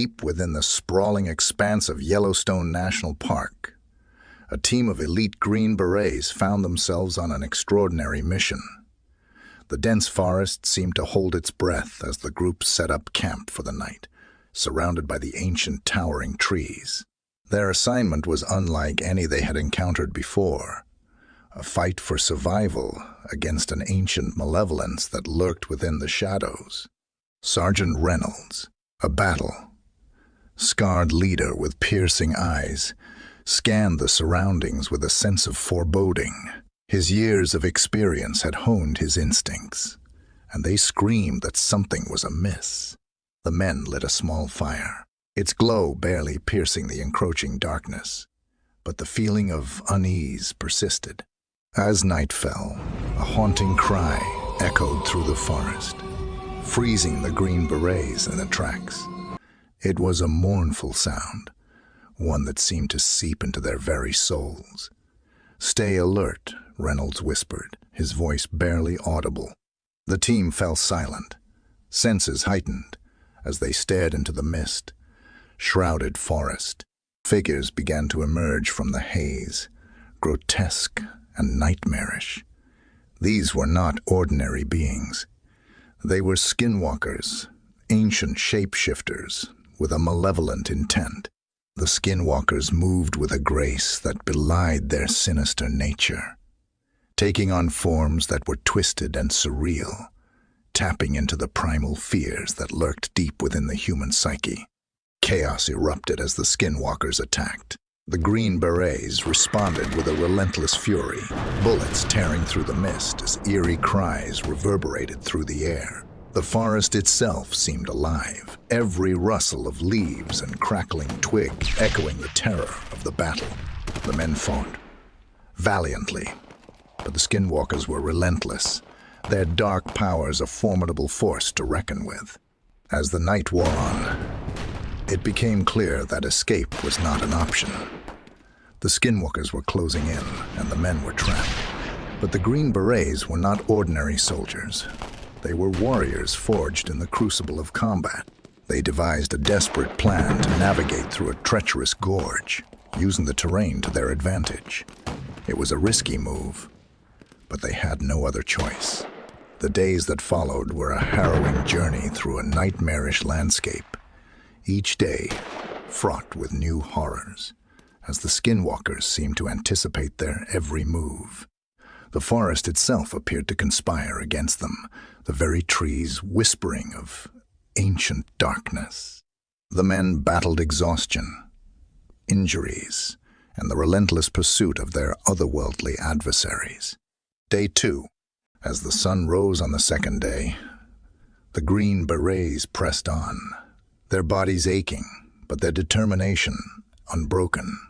deep within the sprawling expanse of Yellowstone National Park, a team of elite Green Berets found themselves on an extraordinary mission. The dense forest seemed to hold its breath as the group set up camp for the night, surrounded by the ancient towering trees. Their assignment was unlike any they had encountered before, a fight for survival against an ancient malevolence that lurked within the shadows. Sergeant Reynolds, a battle-scarred leader with piercing eyes, scanned the surroundings with a sense of foreboding. His years of experience had honed his instincts, and they screamed that something was amiss. The men lit a small fire, its glow barely piercing the encroaching darkness, but the feeling of unease persisted. As night fell, a haunting cry echoed through the forest, freezing the Green Berets in their tracks. It was a mournful sound, one that seemed to seep into their very souls. "Stay alert," Reynolds whispered, his voice barely audible. The team fell silent, senses heightened, as they stared into the mist. Shrouded forest. Figures began to emerge from the haze, grotesque and nightmarish. These were not ordinary beings. They were skinwalkers, ancient shapeshifters with a malevolent intent. The skinwalkers moved with a grace that belied their sinister nature, taking on forms that were twisted and surreal, tapping into the primal fears that lurked deep within the human psyche. Chaos erupted as the skinwalkers attacked. The Green Berets responded with a relentless fury, bullets tearing through the mist as eerie cries reverberated through the air. The forest itself seemed alive, every rustle of leaves and crackling twig echoing the terror of the battle. The men fought valiantly, but the skinwalkers were relentless, their dark powers a formidable force to reckon with. As the night wore on, it became clear that escape was not an option. The skinwalkers were closing in, and the men were trapped. But the Green Berets were not ordinary soldiers. They were warriors forged in the crucible of combat. They devised a desperate plan to navigate through a treacherous gorge, using the terrain to their advantage. It was a risky move, but they had no other choice. The days that followed were a harrowing journey through a nightmarish landscape, each day fraught with new horrors, as the skinwalkers seemed to anticipate their every move. The forest itself appeared to conspire against them, the very trees whispering of ancient darkness. The men battled exhaustion, injuries, and the relentless pursuit of their otherworldly adversaries. Day 2. As the sun rose on the second day, the Green Berets pressed on, their bodies aching, but their determination unbroken.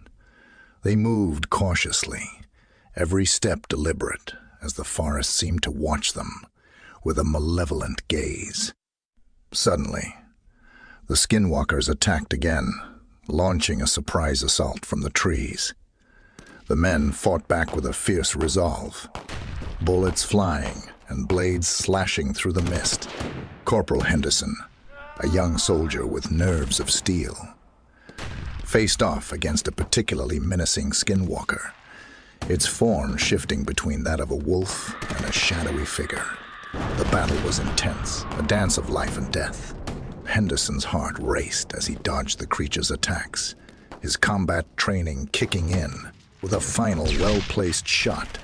They moved cautiously, every step deliberate, as the forest seemed to watch them with a malevolent gaze. Suddenly, the skinwalkers attacked again, launching a surprise assault from the trees. The men fought back with a fierce resolve, bullets flying and blades slashing through the mist. Corporal Henderson, a young soldier with nerves of steel, faced off against a particularly menacing skinwalker, its form shifting between that of a wolf and a shadowy figure. The battle was intense, a dance of life and death. Henderson's heart raced as he dodged the creature's attacks, his combat training kicking in. With a final well-placed shot,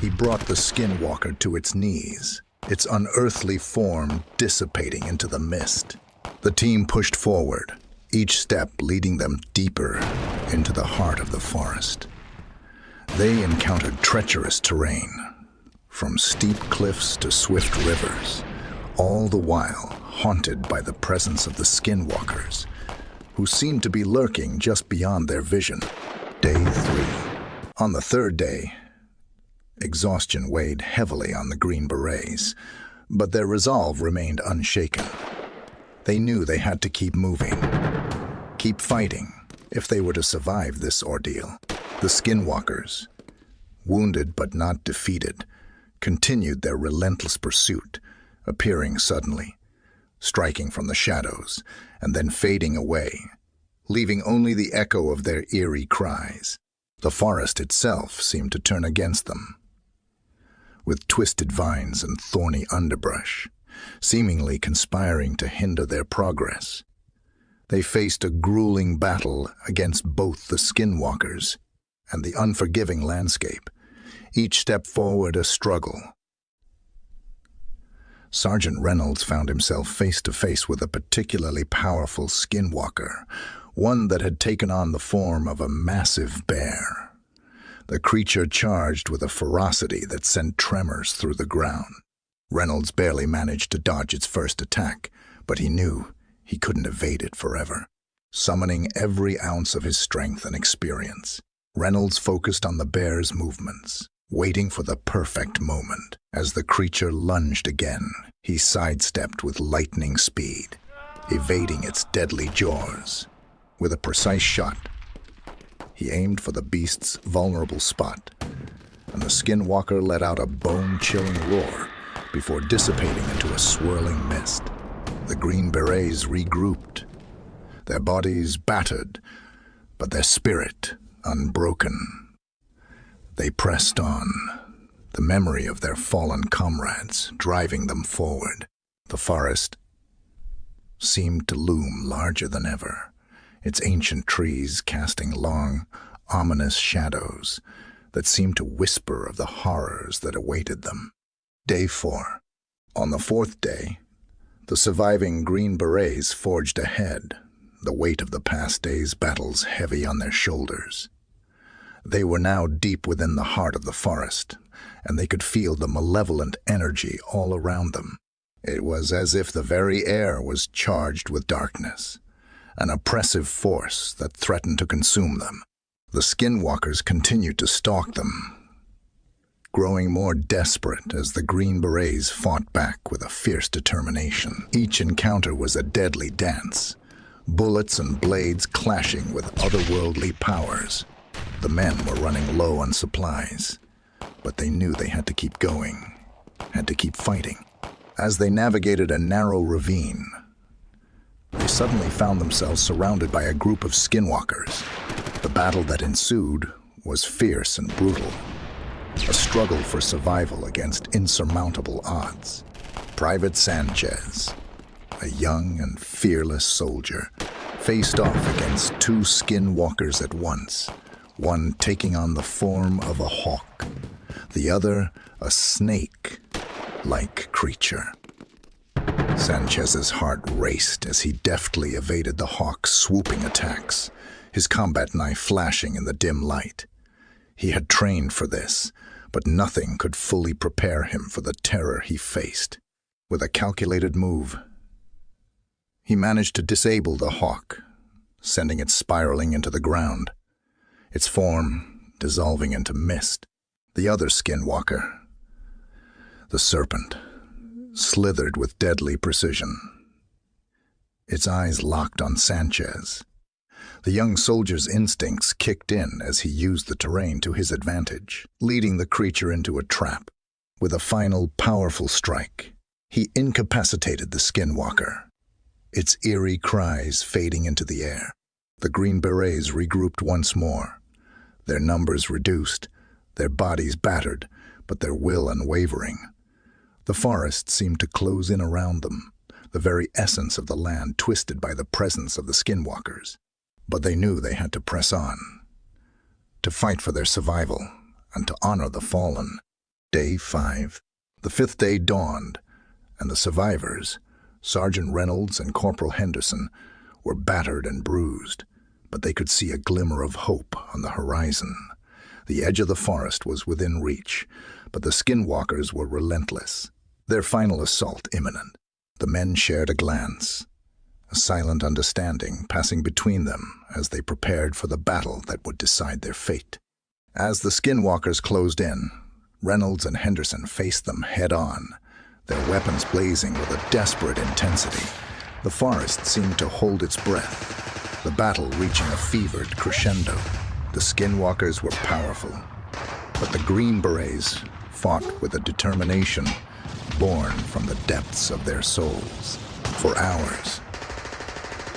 he brought the skinwalker to its knees, its unearthly form dissipating into the mist. The team pushed forward, each step leading them deeper into the heart of the forest. They encountered treacherous terrain, from steep cliffs to swift rivers, all the while haunted by the presence of the skinwalkers, who seemed to be lurking just beyond their vision. Day 3. On the third day, exhaustion weighed heavily on the Green Berets, but their resolve remained unshaken. They knew they had to keep moving, keep fighting, if they were to survive this ordeal. The skinwalkers, wounded but not defeated, continued their relentless pursuit, appearing suddenly, striking from the shadows and then fading away, leaving only the echo of their eerie cries. The forest itself seemed to turn against them, with twisted vines and thorny underbrush, seemingly conspiring to hinder their progress. They faced a grueling battle against both the skinwalkers and the unforgiving landscape, each step forward a struggle. Sergeant Reynolds found himself face to face with a particularly powerful skinwalker, one that had taken on the form of a massive bear. The creature charged with a ferocity that sent tremors through the ground. Reynolds barely managed to dodge its first attack, but he knew he couldn't evade it forever. Summoning every ounce of his strength and experience, Reynolds focused on the bear's movements, waiting for the perfect moment. As the creature lunged again, he sidestepped with lightning speed, evading its deadly jaws. With a precise shot, he aimed for the beast's vulnerable spot, and the skinwalker let out a bone-chilling roar before dissipating into a swirling mist. The Green Berets regrouped, their bodies battered, but their spirit unbroken. They pressed on, the memory of their fallen comrades driving them forward. The forest seemed to loom larger than ever, its ancient trees casting long, ominous shadows that seemed to whisper of the horrors that awaited them. Day 4. On the fourth day, the surviving Green Berets forged ahead, the weight of the past day's battles heavy on their shoulders. They were now deep within the heart of the forest, and they could feel the malevolent energy all around them. It was as if the very air was charged with darkness, an oppressive force that threatened to consume them. The skinwalkers continued to stalk them, growing more desperate as the Green Berets fought back with a fierce determination. Each encounter was a deadly dance, bullets and blades clashing with otherworldly powers. The men were running low on supplies, but they knew they had to keep going, had to keep fighting. As they navigated a narrow ravine, they suddenly found themselves surrounded by a group of skinwalkers. The battle that ensued was fierce and brutal, a struggle for survival against insurmountable odds. Private Sanchez, a young and fearless soldier, faced off against two skinwalkers at once, one taking on the form of a hawk, the other a snake-like creature. Sanchez's heart raced as he deftly evaded the hawk's swooping attacks, his combat knife flashing in the dim light. He had trained for this, but nothing could fully prepare him for the terror he faced. With a calculated move, he managed to disable the hawk, sending it spiraling into the ground, its form dissolving into mist. The other skinwalker, the serpent, slithered with deadly precision. Its eyes locked on Sanchez. The young soldier's instincts kicked in as he used the terrain to his advantage, leading the creature into a trap. With a final, powerful strike, he incapacitated the skinwalker, its eerie cries fading into the air. The Green Berets regrouped once more, their numbers reduced, their bodies battered, but their will unwavering. The forest seemed to close in around them, the very essence of the land twisted by the presence of the skinwalkers. But they knew they had to press on, to fight for their survival, and to honor the fallen. Day 5. The fifth day dawned, and the survivors, Sergeant Reynolds and Corporal Henderson, were battered and bruised, but they could see a glimmer of hope on the horizon. The edge of the forest was within reach, but the skinwalkers were relentless, their final assault imminent. The men shared a glance, a silent understanding passing between them as they prepared for the battle that would decide their fate. As the skinwalkers closed in, Reynolds and Henderson faced them head-on, their weapons blazing with a desperate intensity. The forest seemed to hold its breath, the battle reaching a fevered crescendo. The skinwalkers were powerful, but the Green Berets fought with a determination born from the depths of their souls. For hours,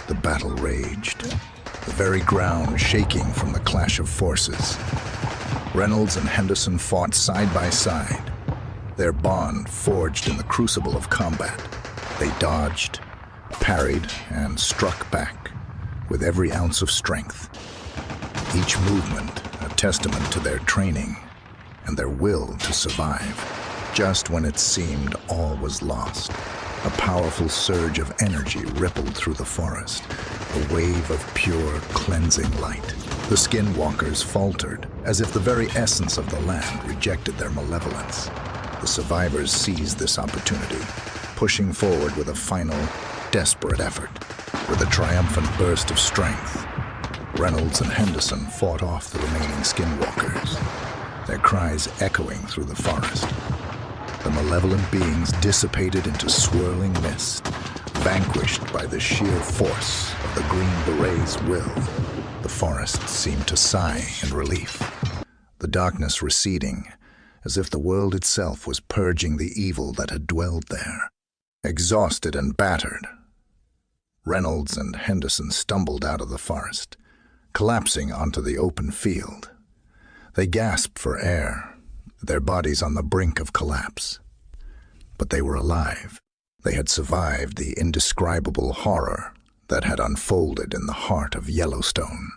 the battle raged, the very ground shaking from the clash of forces. Reynolds and Henderson fought side by side, their bond forged in the crucible of combat. They dodged, parried, and struck back with every ounce of strength. Each movement a testament to their training and their will to survive. Just when it seemed all was lost, a powerful surge of energy rippled through the forest, a wave of pure, cleansing light. The skinwalkers faltered, as if the very essence of the land rejected their malevolence. The survivors seized this opportunity, pushing forward with a final, desperate effort. With a triumphant burst of strength, Reynolds and Henderson fought off the remaining skinwalkers, their cries echoing through the forest. The malevolent beings dissipated into swirling mist, vanquished by the sheer force of the Green Berets' will. The forest seemed to sigh in relief, the darkness receding, as if the world itself was purging the evil that had dwelled there. Exhausted and battered, Reynolds and Henderson stumbled out of the forest, collapsing onto the open field. They gasped for air, their bodies on the brink of collapse. But they were alive. They had survived the indescribable horror that had unfolded in the heart of Yellowstone.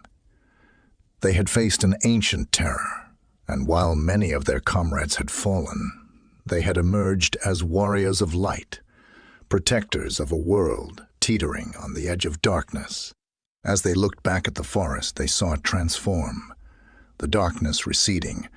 They had faced an ancient terror, and while many of their comrades had fallen, they had emerged as warriors of light, protectors of a world teetering on the edge of darkness. As they looked back at the forest, they saw it transform, the darkness receding,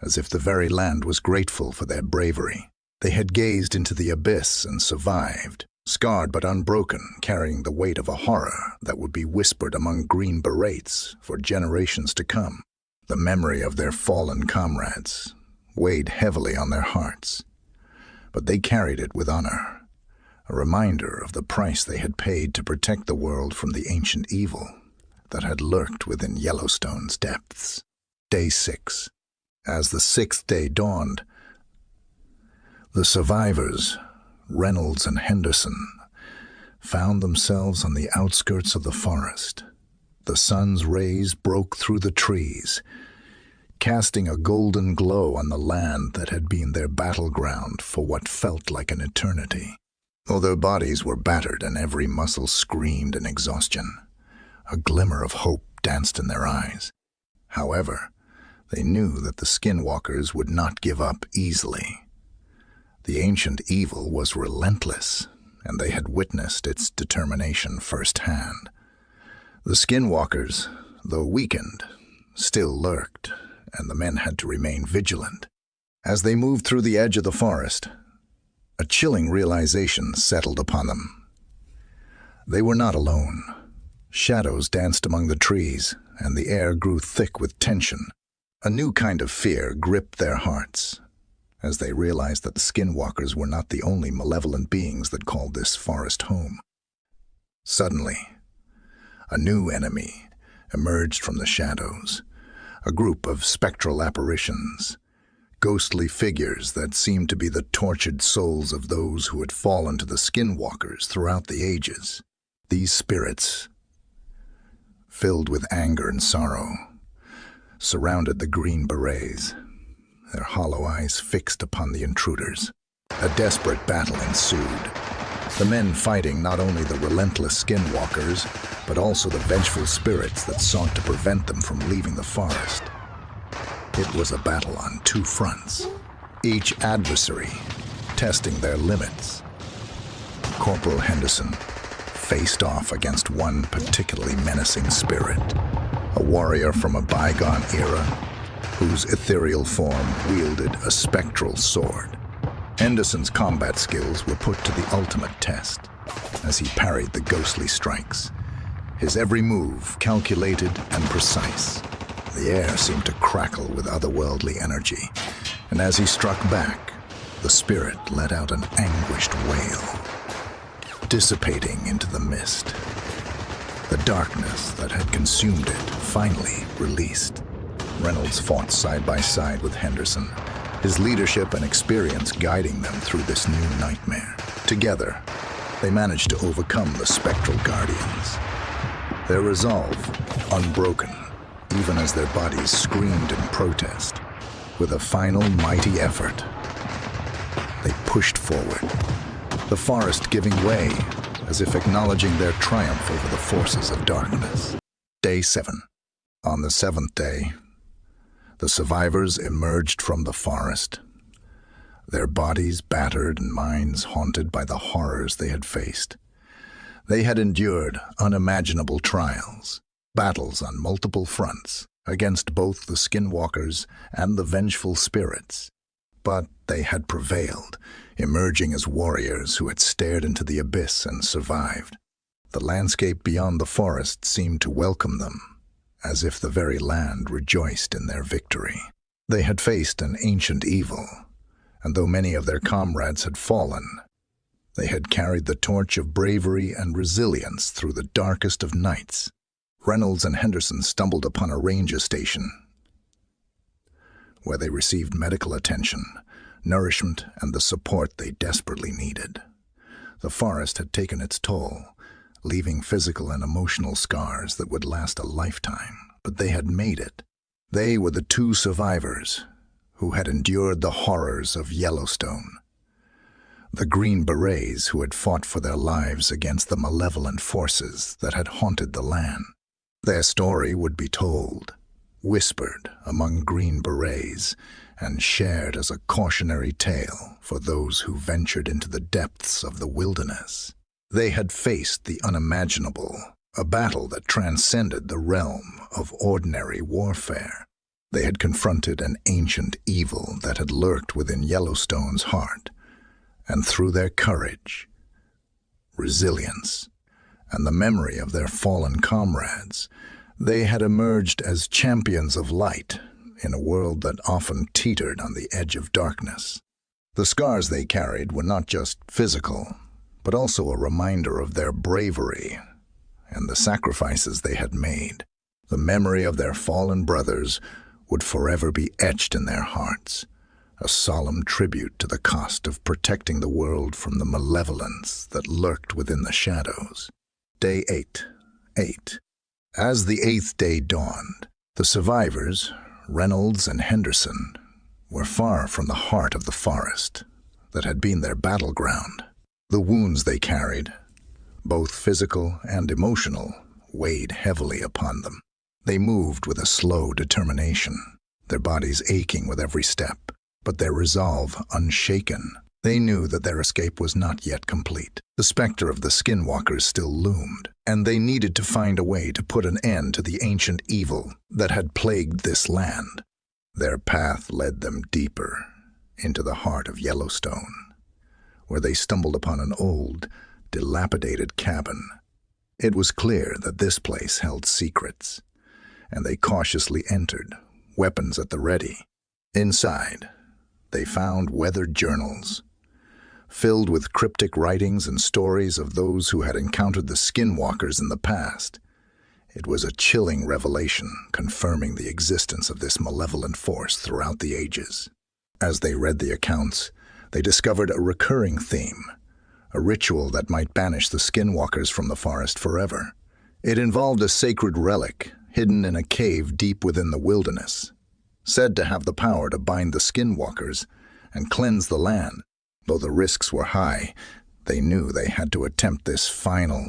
as if the very land was grateful for their bravery. They had gazed into the abyss and survived, scarred but unbroken, carrying the weight of a horror that would be whispered among Green Berets for generations to come. The memory of their fallen comrades weighed heavily on their hearts, but they carried it with honor, a reminder of the price they had paid to protect the world from the ancient evil that had lurked within Yellowstone's depths. Day 6. As the 6th day dawned, the survivors, Reynolds and Henderson, found themselves on the outskirts of the forest. The sun's rays broke through the trees, casting a golden glow on the land that had been their battleground for what felt like an eternity. Although bodies were battered and every muscle screamed in exhaustion, a glimmer of hope danced in their eyes. However, they knew that the skinwalkers would not give up easily. The ancient evil was relentless, and they had witnessed its determination firsthand. The skinwalkers, though weakened, still lurked, and the men had to remain vigilant. As they moved through the edge of the forest, a chilling realization settled upon them. They were not alone. Shadows danced among the trees, and the air grew thick with tension. A new kind of fear gripped their hearts, as they realized that the skinwalkers were not the only malevolent beings that called this forest home. Suddenly, a new enemy emerged from the shadows, a group of spectral apparitions, ghostly figures that seemed to be the tortured souls of those who had fallen to the skinwalkers throughout the ages. These spirits, filled with anger and sorrow, surrounded the Green Berets, their hollow eyes fixed upon the intruders. A desperate battle ensued, the men fighting not only the relentless skinwalkers, but also the vengeful spirits that sought to prevent them from leaving the forest. It was a battle on two fronts, each adversary testing their limits. Corporal Henderson faced off against one particularly menacing spirit, a warrior from a bygone era whose ethereal form wielded a spectral sword. Henderson's combat skills were put to the ultimate test as he parried the ghostly strikes, his every move calculated and precise. The air seemed to crackle with otherworldly energy, and as he struck back, the spirit let out an anguished wail, dissipating into the mist. The darkness that had consumed it finally released. Reynolds fought side by side with Henderson, his leadership and experience guiding them through this new nightmare. Together, they managed to overcome the spectral guardians. Their resolve unbroken, even as their bodies screamed in protest. With a final mighty effort, they pushed forward, the forest giving way as if acknowledging their triumph over the forces of darkness. Day 7. On the 7th day, the survivors emerged from the forest, their bodies battered and minds haunted by the horrors they had faced. They had endured unimaginable trials, battles on multiple fronts against both the skinwalkers and the vengeful spirits. But they had prevailed, emerging as warriors who had stared into the abyss and survived. The landscape beyond the forest seemed to welcome them, as if the very land rejoiced in their victory. They had faced an ancient evil, and though many of their comrades had fallen, they had carried the torch of bravery and resilience through the darkest of nights. Reynolds and Henderson stumbled upon a ranger station where they received medical attention, nourishment, and the support they desperately needed. The forest had taken its toll, leaving physical and emotional scars that would last a lifetime, but they had made it. They were the 2 survivors who had endured the horrors of Yellowstone, the Green Berets who had fought for their lives against the malevolent forces that had haunted the land. Their story would be told, whispered among Green Berets, and shared as a cautionary tale for those who ventured into the depths of the wilderness. They had faced the unimaginable, a battle that transcended the realm of ordinary warfare. They had confronted an ancient evil that had lurked within Yellowstone's heart, and through their courage, resilience, and the memory of their fallen comrades, they had emerged as champions of light in a world that often teetered on the edge of darkness. The scars they carried were not just physical, but also a reminder of their bravery and the sacrifices they had made. The memory of their fallen brothers would forever be etched in their hearts, a solemn tribute to the cost of protecting the world from the malevolence that lurked within the shadows. Day 8. As the 8th day dawned, the survivors, Reynolds and Henderson, were far from the heart of the forest that had been their battleground. The wounds they carried, both physical and emotional, weighed heavily upon them. They moved with a slow determination, their bodies aching with every step, but their resolve unshaken. They knew that their escape was not yet complete. The specter of the skinwalkers still loomed, and they needed to find a way to put an end to the ancient evil that had plagued this land. Their path led them deeper into the heart of Yellowstone, where they stumbled upon an old, dilapidated cabin. It was clear that this place held secrets, and they cautiously entered, weapons at the ready. Inside, they found weathered journals, filled with cryptic writings and stories of those who had encountered the skinwalkers in the past. It was a chilling revelation, confirming the existence of this malevolent force throughout the ages. As they read the accounts, they discovered a recurring theme, a ritual that might banish the skinwalkers from the forest forever. It involved a sacred relic hidden in a cave deep within the wilderness, said to have the power to bind the skinwalkers and cleanse the land. Though the risks were high, they knew they had to attempt this final,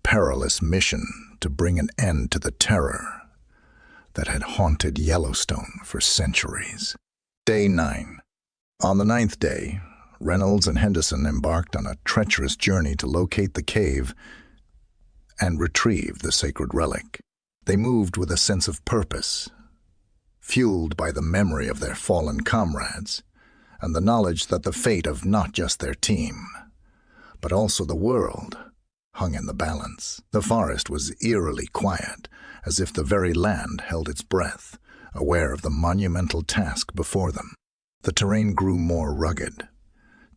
perilous mission to bring an end to the terror that had haunted Yellowstone for centuries. Day 9. On the 9th day, Reynolds and Henderson embarked on a treacherous journey to locate the cave and retrieve the sacred relic. They moved with a sense of purpose, fueled by the memory of their fallen comrades and the knowledge that the fate of not just their team, but also the world, hung in the balance. The forest was eerily quiet, as if the very land held its breath, aware of the monumental task before them. The terrain grew more rugged,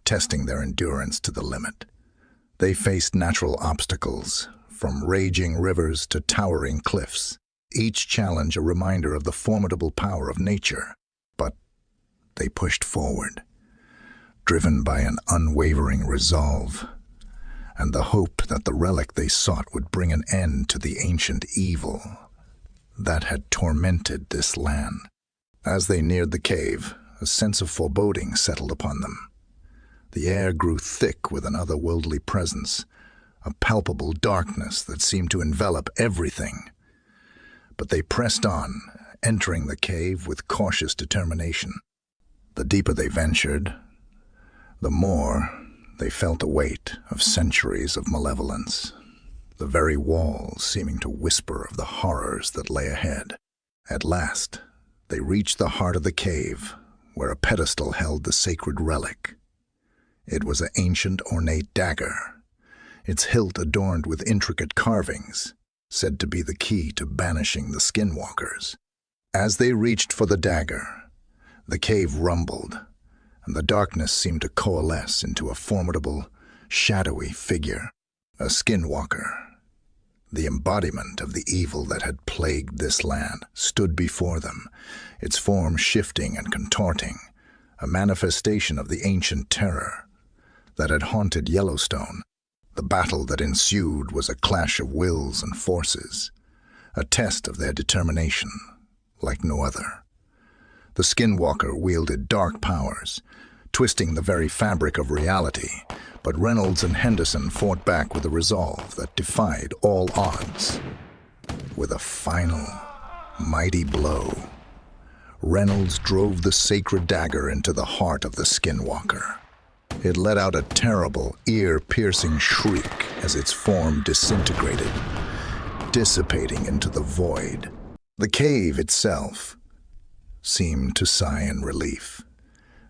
testing their endurance to the limit. They faced natural obstacles, from raging rivers to towering cliffs, each challenge a reminder of the formidable power of nature. But they pushed forward, driven by an unwavering resolve and the hope that the relic they sought would bring an end to the ancient evil that had tormented this land. As they neared the cave, a sense of foreboding settled upon them. The air grew thick with an otherworldly presence, a palpable darkness that seemed to envelop everything. But they pressed on, entering the cave with cautious determination. The deeper they ventured, the more they felt a weight of centuries of malevolence, the very walls seeming to whisper of the horrors that lay ahead. At last, they reached the heart of the cave, where a pedestal held the sacred relic. It was an ancient, ornate dagger, its hilt adorned with intricate carvings, said to be the key to banishing the skinwalkers. As they reached for the dagger, the cave rumbled, and the darkness seemed to coalesce into a formidable, shadowy figure. A skinwalker, the embodiment of the evil that had plagued this land, stood before them, its form shifting and contorting, a manifestation of the ancient terror that had haunted Yellowstone. The battle that ensued was a clash of wills and forces, a test of their determination like no other. The skinwalker wielded dark powers, twisting the very fabric of reality, but Reynolds and Henderson fought back with a resolve that defied all odds. With a final, mighty blow, Reynolds drove the sacred dagger into the heart of the skinwalker. It let out a terrible, ear-piercing shriek as its form disintegrated, dissipating into the void. The cave itself seemed to sigh in relief,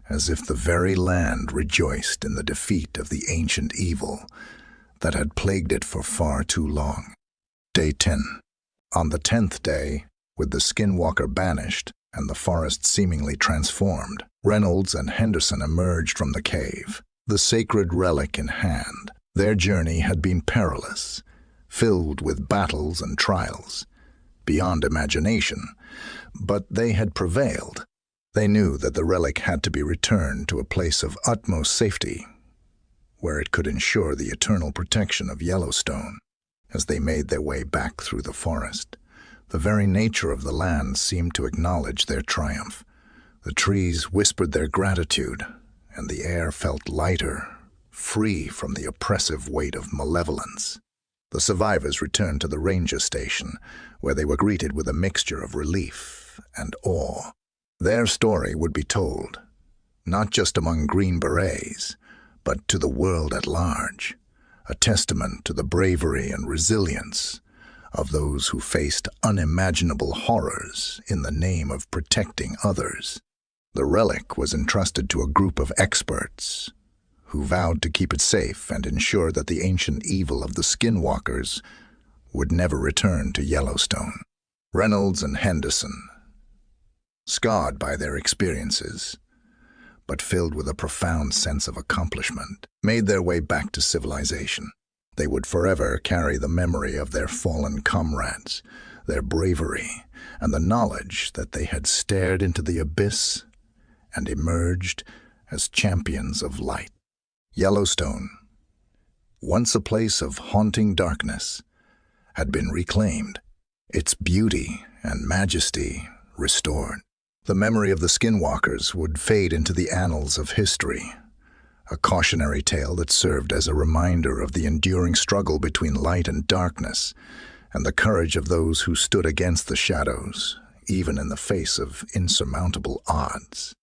as if the very land rejoiced in the defeat of the ancient evil that had plagued it for far too long. Day 10. On the 10th day, with the skinwalker banished and the forest seemingly transformed, Reynolds and Henderson emerged from the cave, the sacred relic in hand. Their journey had been perilous, filled with battles and trials, beyond imagination, but they had prevailed. They knew that the relic had to be returned to a place of utmost safety, where it could ensure the eternal protection of Yellowstone. As they made their way back through the forest, the very nature of the land seemed to acknowledge their triumph. The trees whispered their gratitude, and the air felt lighter, free from the oppressive weight of malevolence. The survivors returned to the ranger station, where they were greeted with a mixture of relief and awe. Their story would be told, not just among Green Berets, but to the world at large, a testament to the bravery and resilience of those who faced unimaginable horrors in the name of protecting others. The relic was entrusted to a group of experts who vowed to keep it safe and ensure that the ancient evil of the skinwalkers would never return to Yellowstone. Reynolds and Henderson, scarred by their experiences, but filled with a profound sense of accomplishment, made their way back to civilization. They would forever carry the memory of their fallen comrades, their bravery, and the knowledge that they had stared into the abyss and emerged as champions of light. Yellowstone, once a place of haunting darkness, had been reclaimed, its beauty and majesty restored. The memory of the skinwalkers would fade into the annals of history, a cautionary tale that served as a reminder of the enduring struggle between light and darkness, and the courage of those who stood against the shadows, even in the face of insurmountable odds.